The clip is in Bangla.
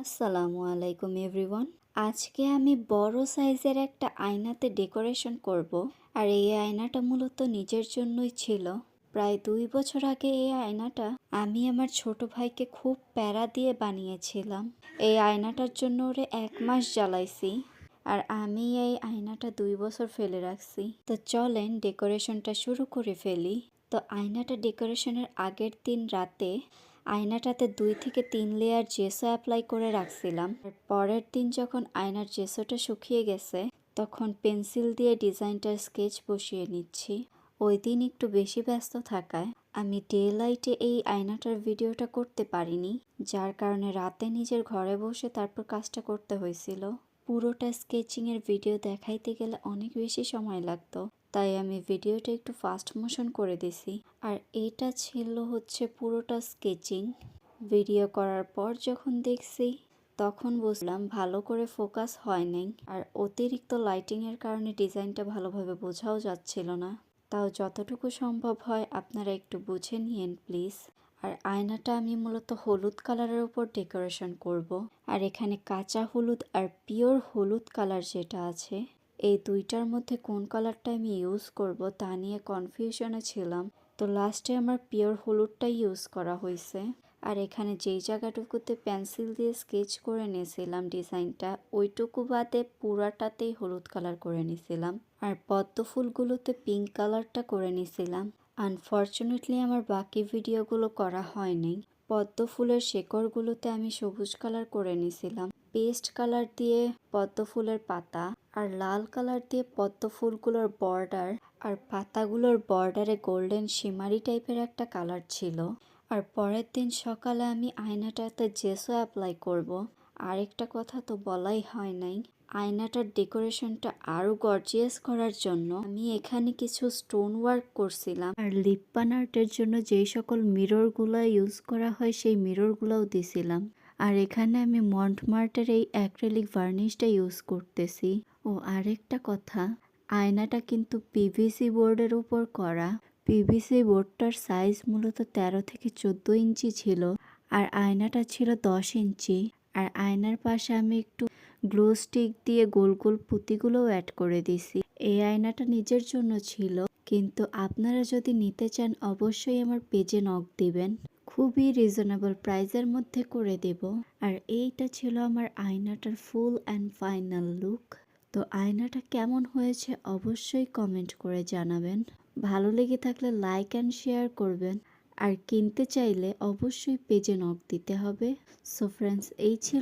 আসসালামু আলাইকুম এভরিওয়ান। আজকে আমি বড় সাইজের একটা আয়নাতে ডেকোরেশন করব। আর এই আয়নাটা মূলত নিজের জন্যই ছিল। প্রায় 2 বছর আগে এই আয়নাটা আমি আমার ছোট ভাইকে খুব প্যারা দিয়ে বানিয়েছিলাম। এই আয়নাটার জন্য ওরে 1 মাস জ্বালাইছি। আর আমি এই আয়নাটা 2 বছর ফেলে রাখছি। তো চলেন ডেকোরেশনটা শুরু করে ফেলি। তো আয়নাটা ডেকোরেশনের আগের দিন রাতে আয়নাটাতে 2 থেকে 3 লেয়ার জেসো অ্যাপ্লাই করে রাখছিলাম। আর পরের দিন যখন আয়নার জেসোটা শুকিয়ে গেছে তখন পেন্সিল দিয়ে ডিজাইনটার স্কেচ বসিয়ে নিচ্ছি। ওই দিন একটু বেশি ব্যস্ত থাকায় আমি ডে লাইটে এই আয়নাটার ভিডিওটা করতে পারিনি, যার কারণে রাতে নিজের ঘরে বসে তারপর কাজটা করতে হয়েছিল। পুরোটা স্কেচিংয়ের ভিডিও দেখাইতে গেলে অনেক বেশি সময় লাগতো, তাই আমি ভিডিওটা একটু ফাস্ট মোশন করে দিছি। আর এটা ছিল হচ্ছে পুরোটা স্কেচিং। ভিডিও করার পর যখন দেখছি তখন বুঝলাম ভালো করে ফোকাস হয় নাই, আর অতিরিক্ত লাইটিংয়ের কারণে ডিজাইনটা ভালোভাবে বোঝাও যাচ্ছিল না। তাও যতটুকু সম্ভব হয় আপনারা একটু বুঝে নিয়েন প্লিজ। আর আয়নাটা আমি মূলত হলুদ কালারের উপর ডেকোরেশন করব। আর এখানে কাঁচা হলুদ আর পিওর হলুদ কালার যেটা আছে, এই দুইটার মধ্যে কোন কালারটা আমি ইউজ করব তা নিয়ে কনফিউশনে ছিলাম। তো লাস্টে আমার পিওর হলুদটাই ইউজ করা হয়েছে। আর এখানে যেই জায়গাটুকুতে পেন্সিল দিয়ে স্কেচ করে নিয়েছিলাম ডিজাইনটা, ওইটুকু বাদে পুরাটাতেই হলুদ কালার করে নিয়েছিলাম। আর পদ্ম ফুলগুলোতে পিঙ্ক কালারটা করে নিয়েছিলাম। আনফর্চুনেটলি আমার বাকি ভিডিওগুলো করা হয়নি। পদ্ম ফুলের শেকড়গুলোতে আমি সবুজ কালার করে নিয়েছিলাম। পেস্ট কালার দিয়ে পদ্ম ফুলের পাতা, আর লাল কালার দিয়ে পদ্ম ফুলগুলোর বর্ডার, আর পাতাগুলোর বর্ডারে গোল্ডেন শিমারি টাইপের একটা কালার ছিল। আর পরের দিন সকালে আমি আয়নাটাতে জেসো অ্যাপ্লাই করব। আরেকটা কথা তো বলাই হয় নাই, আয়নাটার ডেকোরেশনটা আরো গর্জিয়াস করার জন্য আমি এখানে কিছু স্টোন ওয়ার্ক করছিলাম। আর লিপ বান আর্টের জন্য যেই সকল মিররগুলো ইউজ করা হয় সেই মিররগুলোও দিছিলাম। আর এখানে আমি মন্টমার্টের এই অ্যাক্রিলিক ভার্নিশটা ইউজ করতেছি। ও আরেকটা কথা, আয়নাটা কিন্তু পিভিসি বোর্ডের উপর করা। পিভিসি বোর্ডটার সাইজ মূলত 13 থেকে 14 ইঞ্চি ছিল, আর আয়নাটা ছিল 10 ইঞ্চি। আর আয়নার পাশে আমি একটু গ্লো স্টিক দিয়ে গোল গোল পুঁতিগুলোও অ্যাড করে দিছি। এই আয়নাটা নিজের জন্য ছিল, কিন্তু আপনারা যদি নিতে চান অবশ্যই আমার পেজে নক দিবেন। খুবই রিজনেবল প্রাইসের মধ্যে করে দেব। আর এইটা ছিল আমার আয়নাটার ফুল অ্যান্ড ফাইনাল লুক। তো আয়নাটা কেমন হয়েছে অবশ্যই কমেন্ট করে জানাবেন। ভালো লেগে থাকলে লাইক অ্যান্ড শেয়ার করবেন। আর কিনতে চাইলে অবশ্যই পেজে নক দিতে হবে। সো ফ্রেন্ডস, এই ছিল